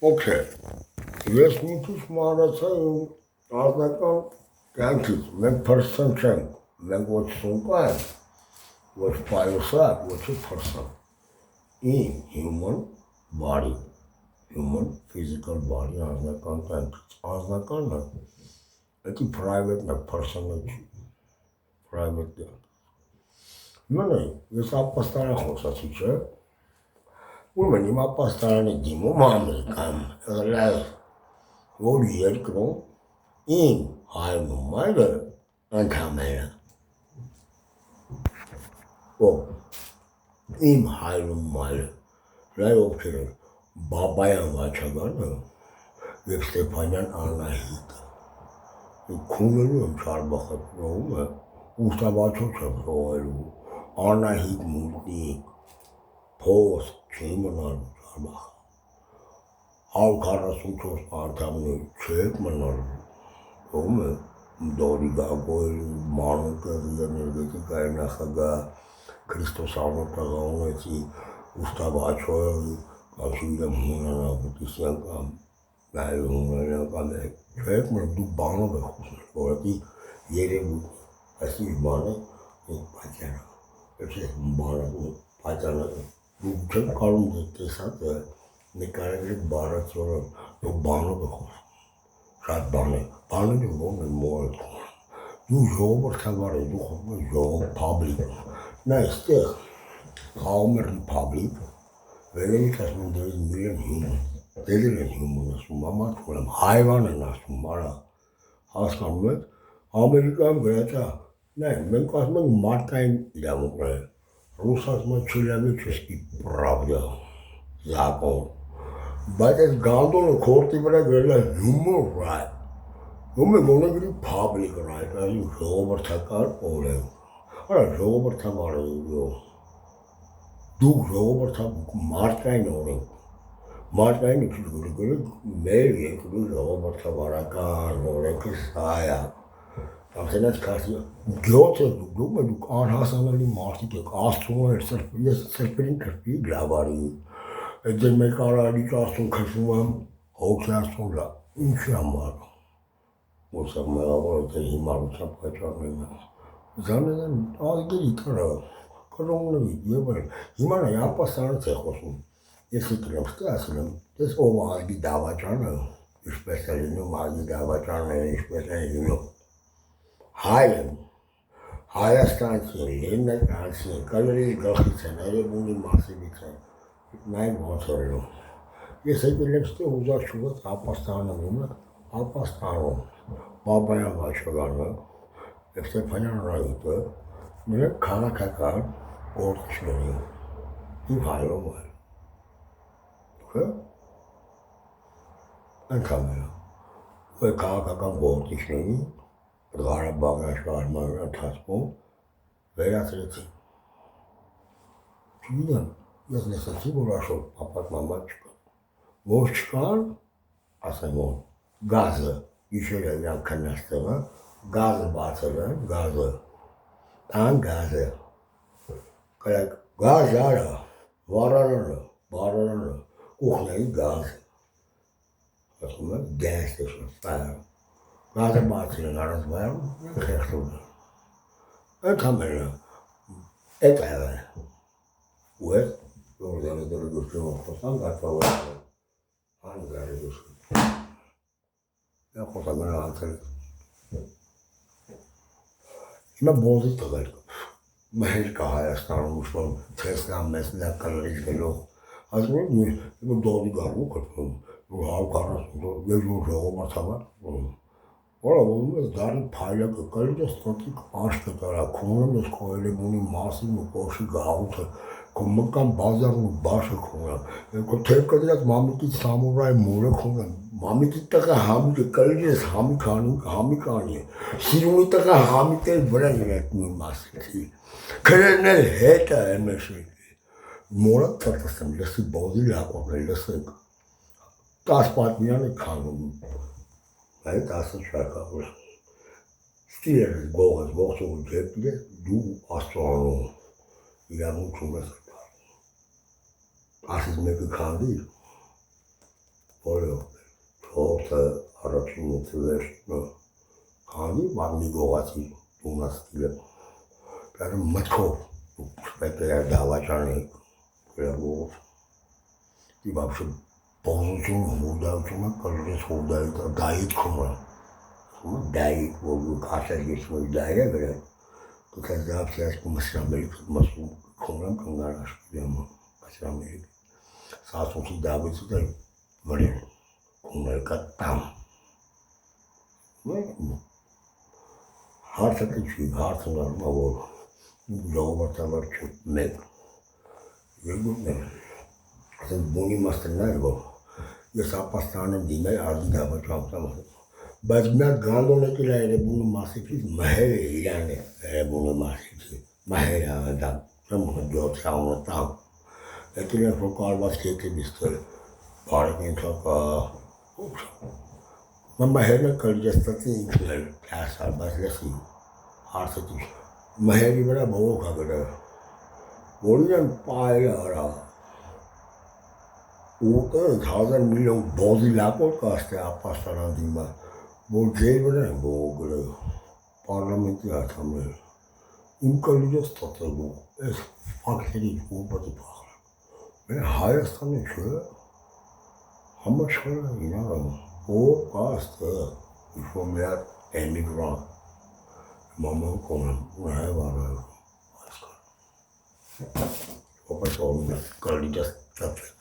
Okay. Ես մի քիչ մանրացա ազնական կյանքից, մենք փրսան չենք, մենք ոչ սունկա ենք, ոչ պայուսակ, ոչ փրսան։ In human body, human physical body ազնական կյանքից, ազնականը, դա private-ն է, personal չի, private կյանք։ Մենայ, ես ապաստարան խոսացի չէ, ուրմեն իմ ապաստարանի դիմում Ամերիկայում, եղել որ երկրում իմ հայրն ու մայրը անդամերը։ Իմ հայրն ու մայրը, լայ ովքեր են, Բաբայան Վաչագանը և Ստեփանյան Անահիտը։ Քունելու եմ Չարբախատրողում է, ուստավաչոչ եմ հողելու, Անահիտ մուլտիկ, փոս, չի մնալու Չարբախ։ 144 անդամներ չեք մնալու, ում է Դորի Գագոյել, Մանուկեղի էներգետիկայի նախագահ, Քրիստոս Անոտաղա ունեցի, ուստավաչոյի, կամ չգիտեմ հունանապուտիսյան կամ նայր հունանյան կամ չեք մնալ, դուք բանով է խոսնել, որովհետի երևույթ, այսինչ բանը պայծյանը, չէ բանը պայծյանը, դուք չեք կարում տեսած է, նկարագրեք բառացորը, դուք բանով է խոսում, շատ բաները ողն են մորդ խորում, դու ժողովրդավար է, դու խոսում է ժողով պաբլիկ, նա այստեղ խաղում է ռիպաբլիկ, վերևից ասում են դերից միլիոն հյումն, դեդեր են հյումն ասում, ամատ խորեմ, հայվան են ասում, արա, հասկանում եք, Ամերիկայում գրաճա, նայ, մենք ասում ենք մարդկային իրավունքներ, ռուս ասում է չելավեչեսկի պրավդա, զակոն, բայց այս գանդոնը քորտի վրա գրել է human right, ում է գոնե գրի public right, այսին ժողովրդական օրենք, արա ժողովրդավար է դուք ժողովրդական մարդկային օրենք, մարդկային ինչ գրել մեր երկրի ժողովրդավարական օրենքը սա է, Ամենից քաշի գյոթը դուք անհասանելի մարդիկ եք, աստծուն էր սրբի, ես սրբերին քրպի գրավարի, այդ դեր մեկ արարիչ աստծուն քշում եմ, հոգի աստծուն լա, ինչի համար, ոսակ մեղավոր է հիմարության պայճարներն եմ, զանեն են ազգերի կրը, կրոնների և են, հիմա նա ապաստանից է խոսում, ես եկել եմ ստի ասել եմ, տես ով ազգի դավաճանը, ինչպես է լինում ազգի դավաճանները, ինչպես է լինում, հայ եմ, Հայաստանցի են, Լեննականցի են, կալերից գլխից են, Էրեբունի մասիվից են, նայր ոնց օրնում։ Ես եկել եմ ստի ուզած շուվեց ապաստանում եմ, ապաստանում, Բաբայան Վաչագանը, և Ստեփանյան Անահիտը, մենակ քաղաքական գործիչների, իմ հայրում է։ Հա։ Այնքան է։ Ու քաղաքական գործիչների Ղարաբաղի աշխարհման ընթացքում վերացրեցին։ Չգիտեմ, ես լսեցի, որ աշխոտ պապատ մամատ չկա։ Որ չկան, ասեմ որ, գազը, իշերը իրան քննաստեղը, գազը բացել են, գազը, տան գազը, գազ արա, վարարանը, կուխնայի գազ, ասում են, gas station, fire, գազը բացել են առանց վայրում, խեղտում են, այնքան մերը, էտ է, ու էտ, որ դերը գուշկիվով խոսան, գարպավ է, հան գարի գուշկիվ, և խոսագները անցել է, հիմա բոզի տղեր, մեր կա Հայաստանում ուշվում, Թեսլան մեզ նա կլրից գելով, ասում են, որ դողի գարու կրպում, որ 140, և որ ժողովրդավար, որը ում ես դարի փայլակը, կալիտ ես տոտիկ աշկը տարա, քունեմ ես քո Էրեբունի մասին ու կոշի գաղութը, քո մկան բազարն ու բաշը քունեմ, քո թև կդրած մամիկից սամուրայի մուրը քունեմ, մամիկի տղա համիկը, կալիտ ես համիկանի է, սիրունի տղա համիկել վրա իրեք մի մասիքի, քրերն էլ հետը էմեշի, մորակ թրտսեմ, լսի բոզի լակորներ, լսեք, 10 պատմյան է քանում, այդ ասը շակավոր, ստիր ես գողես, ողջով ջեպ ես, դու աստուանում, իրավուն չում ես կպար, ասից մեկը քանդիր, Որը չորրորդը առաջինը վերջինը քանի բանի գողացի տունաստիլը դեռ մտքով պետք է դավաճանի գրողով и вообще полностью художественно каждый художник дает кому дает вот каша есть мой дает говорят то когда общаешься с Америкой кому канараш прямо с Америкой сасу сюда вы сюда говорили кому там հարցը չի, հարցը նորմալ որ ժողովրդավար չի, մեկ, երկուն է, ասեն բունի մաստերն է, որ ես ապաստան եմ դիմել արդի դավաճանքամ, բայց նա գանդոն է կիլ երեբունը մասիքից, մհեր է իրան է երեբունը մասիքից, մհեր է ադամ, ջոտ շավնը տամ, եկել են որ կարված կետը դիստել, բարեք ենթակա, մհերն է կրգեստացի ինքն էր, կասար, բայց լեսի, հարցը տիշ, մհերի վրա բողոք ագր է, որին են պայրը արա, ու 1000 միլիոն բոզի լակոր կաստ է ապաստանան դիմա, որ ջեր վրա են բողոք գրը, պարլամենտի ատամներ, իմ կլիջը ստացելու, ես ֆակտերից ու բատի պախրան, մեր Հայաստանը չէ, համաշխարհային իրարը, ով կաստ է, իշխում միար էմիգրան, մաման կոնեմ, ունահև առայում, այսքան, ոպես օրում է, կլիջը ստացել,